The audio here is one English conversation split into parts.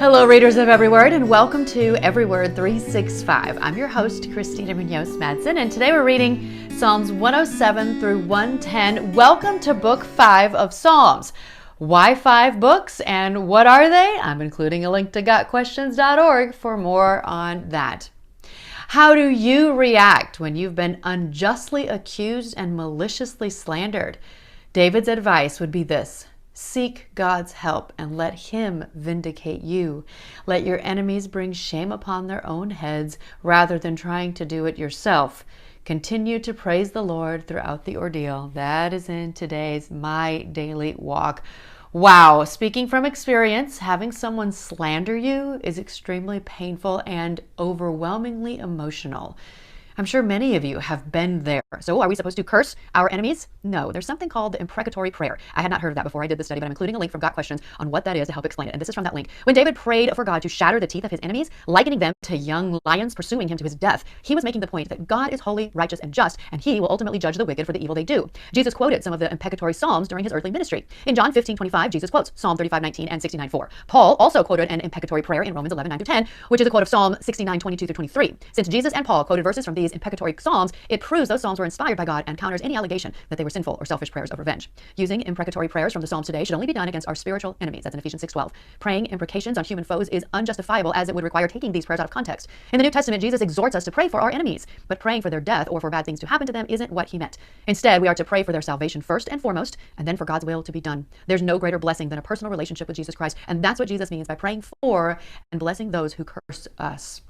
Hello, readers of Every Word, and welcome to Every Word 365. I'm your host, Christina Madsen, and today we're reading Psalms 107 through 110. Welcome to Book 5 of Psalms. Why 5 books, and what are they? I'm including a link to gotquestions.org for more on that. How do you react when you've been unjustly accused and maliciously slandered? David's advice would be this: seek God's help and let Him vindicate you. Let your enemies bring shame upon their own heads rather than trying to do it yourself. Continue to praise the Lord throughout the ordeal. That is in today's My Daily Walk. Wow, speaking from experience, having someone slander you is extremely painful and overwhelmingly emotional. I'm sure many of you have been there. So are we supposed to curse our enemies? No, there's something called the imprecatory prayer. I had not heard of that before I did this study, but I'm including a link from Got Questions on what that is to help explain it. And this is from that link. When David prayed for God to shatter the teeth of his enemies, likening them to young lions pursuing him to his death, he was making the point that God is holy, righteous, and just, and he will ultimately judge the wicked for the evil they do. Jesus quoted some of the imprecatory psalms during his earthly ministry. In John 15:25, Jesus quotes Psalm 35:19 and 69:4. Paul also quoted an imprecatory prayer in Romans 11:9-10, which is a quote of Psalm 69:22-23. Since Jesus and Paul quoted verses from these imprecatory psalms, it proves those psalms were inspired by God and counters any allegation that they were sinful or selfish prayers of revenge. Using imprecatory prayers from the Psalms today should only be done against our spiritual enemies. That's in Ephesians 6:12. Praying imprecations on human foes is unjustifiable, as it would require taking these prayers out of context. In the New Testament, Jesus exhorts us to pray for our enemies, but praying for their death or for bad things to happen to them isn't what he meant. Instead, we are to pray for their salvation first and foremost, and then for God's will to be done. There's no greater blessing than a personal relationship with Jesus Christ, and that's what Jesus means by praying for and blessing those who curse us.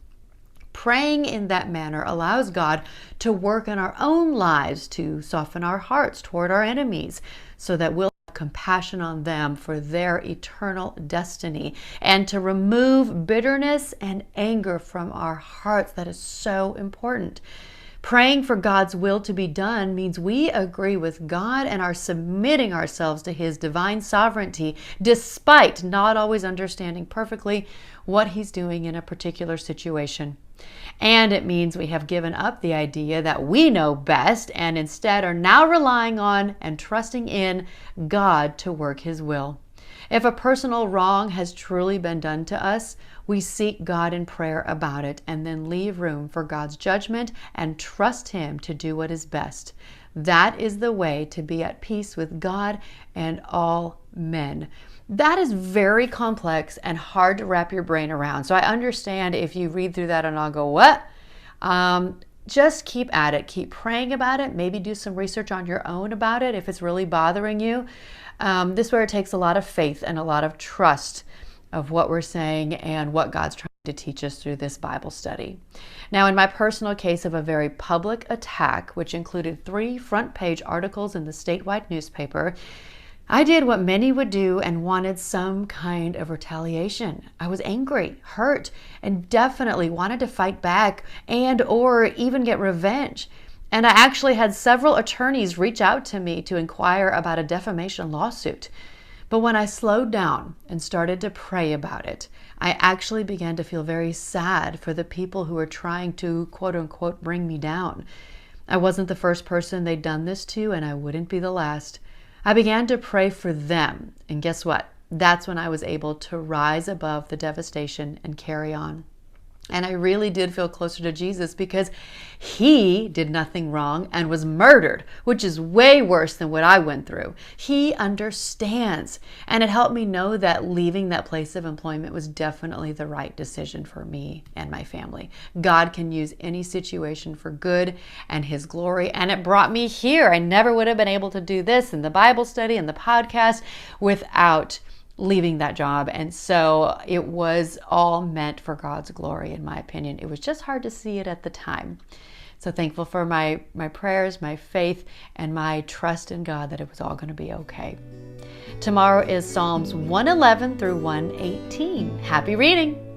Praying in that manner allows God to work in our own lives to soften our hearts toward our enemies so that we'll have compassion on them for their eternal destiny and to remove bitterness and anger from our hearts. That is so important. Praying for God's will to be done means we agree with God and are submitting ourselves to His divine sovereignty, despite not always understanding perfectly what He's doing in a particular situation. And it means we have given up the idea that we know best and instead are now relying on and trusting in God to work His will. If a personal wrong has truly been done to us, we seek God in prayer about it and then leave room for God's judgment and trust Him to do what is best. That is the way to be at peace with God and all men. That is very complex and hard to wrap your brain around. So I understand if you read through that and I'll go, what? Just keep at it. Keep praying about it. Maybe do some research on your own about it if it's really bothering you. This is where it takes a lot of faith and a lot of trust of what we're saying and what God's trying to teach us through this Bible study. Now, in my personal case of a very public attack, which included 3 front-page articles in the statewide newspaper, I did what many would do and wanted some kind of retaliation. I was angry, hurt, and definitely wanted to fight back and or even get revenge. And I actually had several attorneys reach out to me to inquire about a defamation lawsuit. But when I slowed down and started to pray about it, I actually began to feel very sad for the people who were trying to, quote unquote, bring me down. I wasn't the first person they'd done this to, and I wouldn't be the last. I began to pray for them, and guess what? That's when I was able to rise above the devastation and carry on. And I really did feel closer to Jesus because He did nothing wrong and was murdered, which is way worse than what I went through. He understands. And it helped me know that leaving that place of employment was definitely the right decision for me and my family. God can use any situation for good and His glory. And it brought me here. I never would have been able to do this in the Bible study and the podcast without leaving that job. And so it was all meant for God's glory, in my opinion. It was just hard to see it at the time. So thankful for my prayers, my faith, and my trust in God that it was all going to be okay. Tomorrow is Psalms 111 through 118. Happy reading.